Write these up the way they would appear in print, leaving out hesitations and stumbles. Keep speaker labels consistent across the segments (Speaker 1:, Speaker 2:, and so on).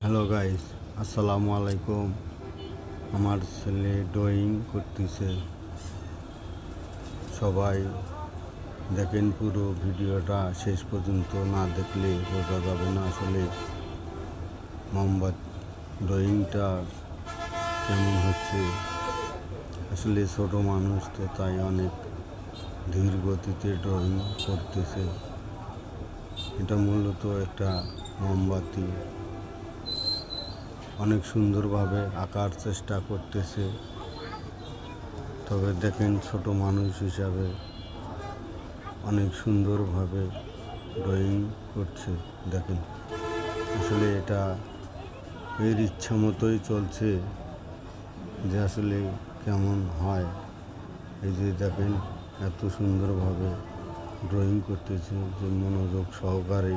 Speaker 1: Hello guys, আসসালামু আলাইকুম। আমার ছেলে ড্রয়িং করতেছে। সবাই দেখেন, পুরো ভিডিওটা শেষ পর্যন্ত না দেখলে বোঝা যাবে না আসলে মোমবাতি ড্রয়িংটা কেমন হচ্ছে। আসলে ছোট মানুষ তো, তাই অনেক ধীর গতিতে ড্রয়িং করতেছে। এটা মূলত একটা মোমবাতি অনেক সুন্দরভাবে আঁকার চেষ্টা করতেছে। তবে দেখেন, ছোট মানুষ হিসাবে অনেক সুন্দরভাবে ড্রয়িং করছে। দেখেন, আসলে এটা এর ইচ্ছা মতোই চলছে যে আসলে কেমন হয়। এই যে দেখেন, এত সুন্দরভাবে ড্রয়িং করতেছে যে মনোযোগ সহকারে।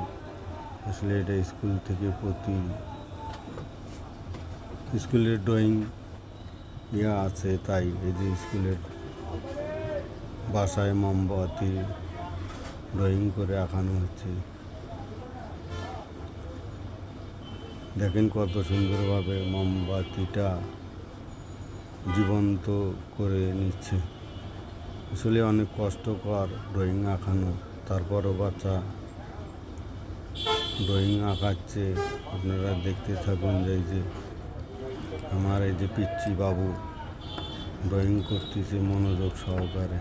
Speaker 1: আসলে এটা স্কুল থেকে স্কুলের ড্রয়িং আছে, তাই এই যে স্কুলের বাসায় মোমবাতি ড্রয়িং করে আঁকানো হচ্ছে। দেখেন কত সুন্দরভাবে মোমবাতিটা জীবন্ত করে নিচ্ছে। আসলে অনেক কষ্টকর ড্রয়িং আঁকানো, তারপরও বাচ্চা ড্রয়িং আঁকাচ্ছে। আপনারা দেখতে থাকুন যে এই যে আমার এই যে পিচ্চি বাবু ড্রয়িং করতেছে মনোযোগ সহকারে।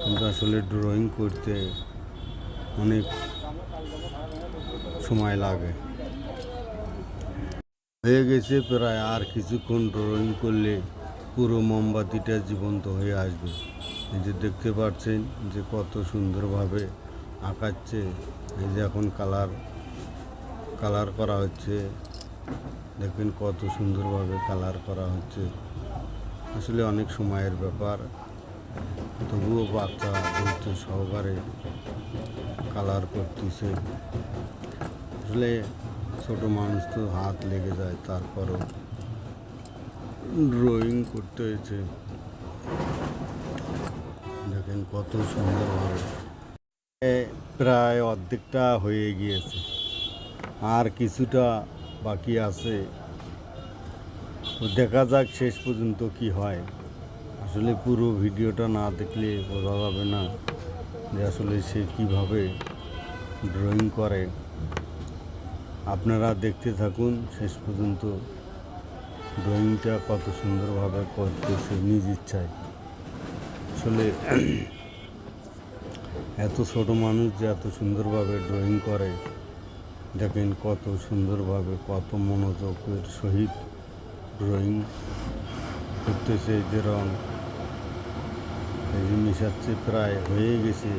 Speaker 1: কিন্তু আসলে ড্রয়িং করতে অনেক সময় লাগে। হয়ে গেছে প্রায়, আর কিছুক্ষণ ড্রয়িং করলে পুরো মোমবাতিটা জীবন্ত হয়ে আসবে। এই যে দেখতে পাচ্ছেন যে কত সুন্দরভাবে আঁকাচ্ছে। এই যে এখন কালার করা হচ্ছে। দেখবেন কত সুন্দরভাবে কালার করা হচ্ছে। আসলে অনেক সময়ের ব্যাপার, তবুও বাচ্চা ধৈর্য সহকারে কালার করতেছে। আসলে ছোট মানুষ তো হাত লেগে যায়, তারপরও ড্রয়িং করতে হয়েছে। দেখেন কত সুন্দরভাবে প্রায় অর্ধেকটা হয়ে গিয়েছে, আর কিছুটা বাকি আছে। তো দেখা যাক শেষ পর্যন্ত কি হয়। আসলে পুরো ভিডিওটা না দেখলে বোঝা যাবে না যে আসলে সে কীভাবে ড্রয়িং করে। আপনারা দেখতে থাকুন শেষ পর্যন্ত। ড্রয়িংটা কত সুন্দরভাবে করতেছে নিজ ইচ্ছায়। আসলে এত ছোট মানুষ যে এত সুন্দরভাবে ড্রয়িং করে। দেখেন কত সুন্দরভাবে, কত মনোযোগের সহিত ড্রয়িং করতেছে। যে রং এই যে মিশাচ্ছে, প্রায় হয়ে গেছে,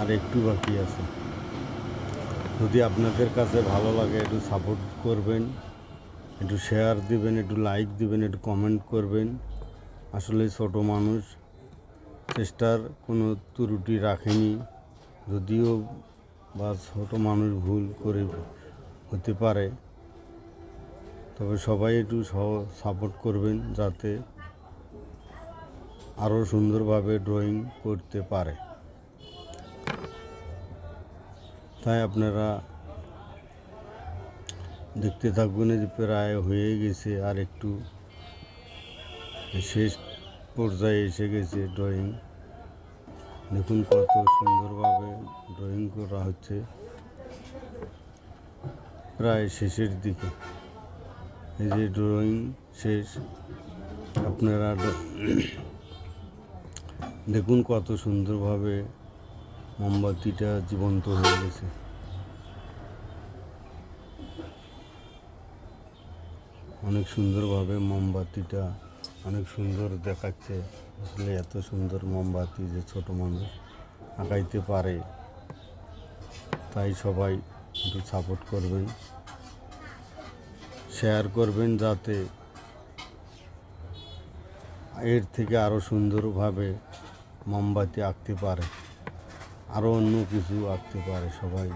Speaker 1: আর একটু বাকি আছে। যদি আপনাদের কাছে ভালো লাগে একটু সাপোর্ট করবেন, একটু শেয়ার দিবেন, একটু লাইক দিবেন, একটু কমেন্ট করবেন। আসলে ছোট মানুষ চেষ্টার কোনো ত্রুটি রাখেনি, যদিও বা ছোট মানুষ ভুল করে হতে পারে। তবে সবাই একটু সাপোর্ট করবেন যাতে আরও সুন্দরভাবে ড্রয়িং করতে পারে। তাই আপনারা দেখতে থাকবেন যে প্রায় হয়ে গেছে, আর একটু শেষ পর্যায়ে এসে গেছে ড্রয়িং। দেখুন কত সুন্দরভাবে ড্রয়িং করা হচ্ছে, প্রায় শেষের দিকে। এই যে ড্রয়িং শেষ, আপনারা দেখুন কত সুন্দরভাবে মোমবাতিটা জীবন্ত হয়ে গেছে। অনেক সুন্দরভাবে মোমবাতিটা অনেক সুন্দর দেখাচ্ছে। আসলে এত সুন্দর মোমবাতি যে ছোট মানুষ আঁকাইতে পারে। তাই সবাই একটু সাপোর্ট করবেন, শেয়ার করবেন, যাতে এর থেকে আরও সুন্দরভাবে মোমবাতি আঁকতে পারে, আরও অন্য কিছু আঁকতে পারে সবাই।